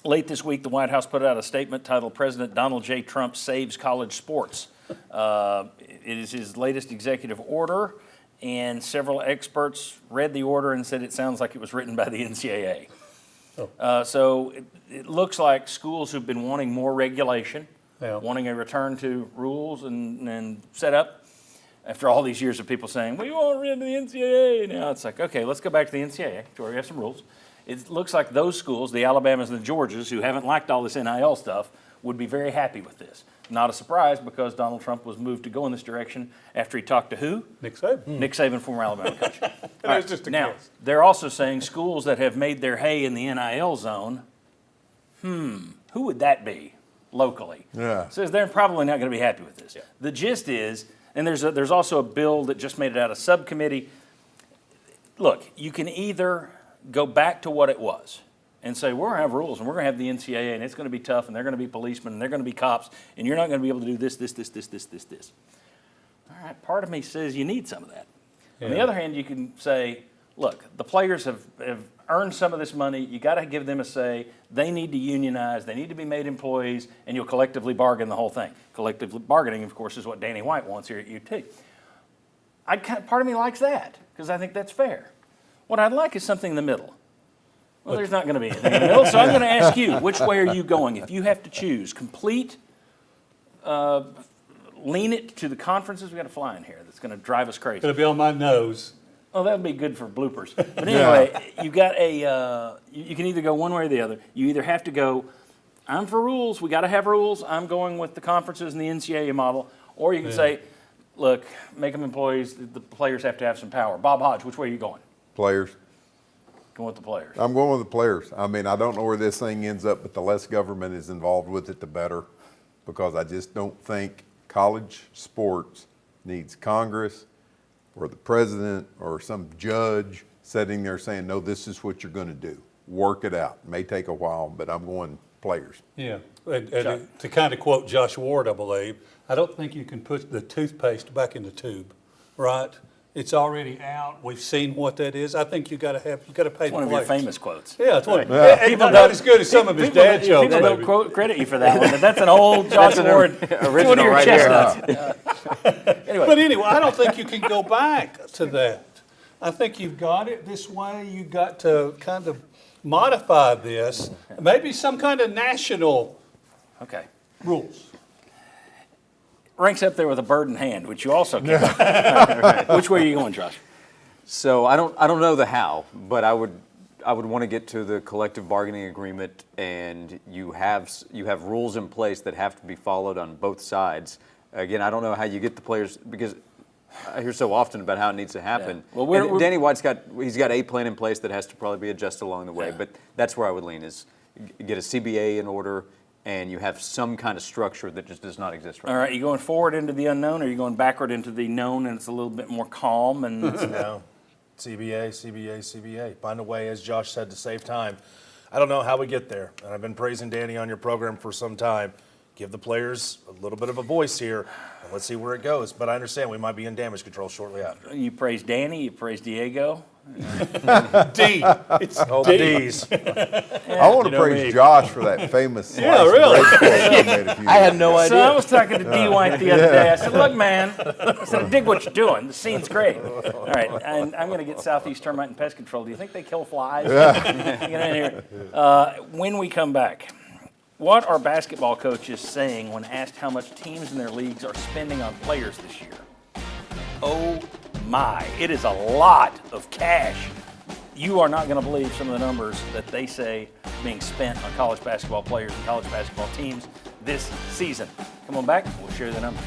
Late this week, the White House put out a statement titled President Donald J. Trump Saves College Sports. It is his latest executive order, and several experts read the order and said it sounds like it was written by the NCAA. So it looks like schools who've been wanting more regulation, wanting a return to rules and setup, after all these years of people saying, we want rid of the NCAA, now it's like, okay, let's go back to the NCAA, to where we have some rules. It looks like those schools, the Alabamas and the Georgias, who haven't liked all this NIL stuff, would be very happy with this. Not a surprise, because Donald Trump was moved to go in this direction after he talked to who? Nick Saban. Nick Saban, former Alabama coach. Right. Just a now, guess. they're also saying schools that have made their hay in the NIL zone, who would that be locally? Yeah. So they're probably not going to be happy with this. Yeah. The gist is, and there's also a bill that just made it out of subcommittee. Look, you can either go back to what it was and say, we're going to have rules, and we're going to have the NCAA, and it's going to be tough, and they're going to be policemen, and they're going to be cops, and you're not going to be able to do this. All right, part of me says you need some of that. Yeah. On the other hand, you can say, look, the players have earned some of this money. You got to give them a say. They need to unionize. They need to be made employees, and you'll collectively bargain the whole thing. Collective bargaining, of course, is what Danny White wants here at UT. Part of me likes that, because I think that's fair. What I'd like is something in the middle. Well, there's not going to be anything in the middle, so I'm going to ask you, which way are you going? If you have to choose, complete, lean it to the conferences. We got a fly in here that's going to drive us crazy. It'll be on my nose. Oh, that would be good for bloopers. But anyway, you got you can either go one way or the other. You either have to go, I'm for rules. We got to have rules. I'm going with the conferences and the NCAA model. Or you can say, look, make them employees. The players have to have some power. Bob Hodge, which way are you going? Players. Going with the players. I'm going with the players. I mean, I don't know where this thing ends up, but the less government is involved with it, the better, because I just don't think college sports needs Congress or the president or some judge sitting there saying, no, this is what you're going to do. Work it out. It may take a while, but I'm going players. Yeah. And to kind of quote Josh Ward, I believe, I don't think you can put the toothpaste back in the tube, right? It's already out. We've seen what that is. I think you got to pay the players. One of your famous quotes. Yeah, it's one. People not as good as some of his dad jokes. People don't credit you for that one, but that's an old Josh Ward original right here. Anyway, I don't think you can go back to that. I think you've got it this way. You've got to kind of modify this. Maybe some kind of national rules. Ranks up there with a bird in hand, which you also can. Right. Which way are you going, Josh? So I don't know the how, but I would want to get to the collective bargaining agreement, and you have rules in place that have to be followed on both sides. Again, I don't know how you get the players, because I hear so often about how it needs to happen. Yeah. Well, Danny White's got a plan in place that has to probably be adjusted along the way, but that's where I would lean, is get a CBA in order, and you have some kind of structure that just does not exist right now. All right, you going forward into the unknown, or are you going backward into the known, and it's a little bit more calm? And No, CBA. Find a way, as Josh said, to save time. I don't know how we get there, and I've been praising Danny on your program for some time. Give the players a little bit of a voice here, and let's see where it goes. But I understand we might be in damage control shortly after. You praise Danny, you praise Diego. D. It's D's. I want to praise Josh for that famous really. I had no idea. So I was talking to D. White the other day. I said, look, man, I said, I dig what you're doing. The scene's great. All right, and I'm going to get Southeast Termite and Pest Control. Do you think they kill flies? Get in here. When we come back, what are basketball coaches saying when asked how much teams in their leagues are spending on players this year? Oh my, it is a lot of cash. You are not going to believe some of the numbers that they say being spent on college basketball players and college basketball teams this season. Come on back, we'll share the numbers.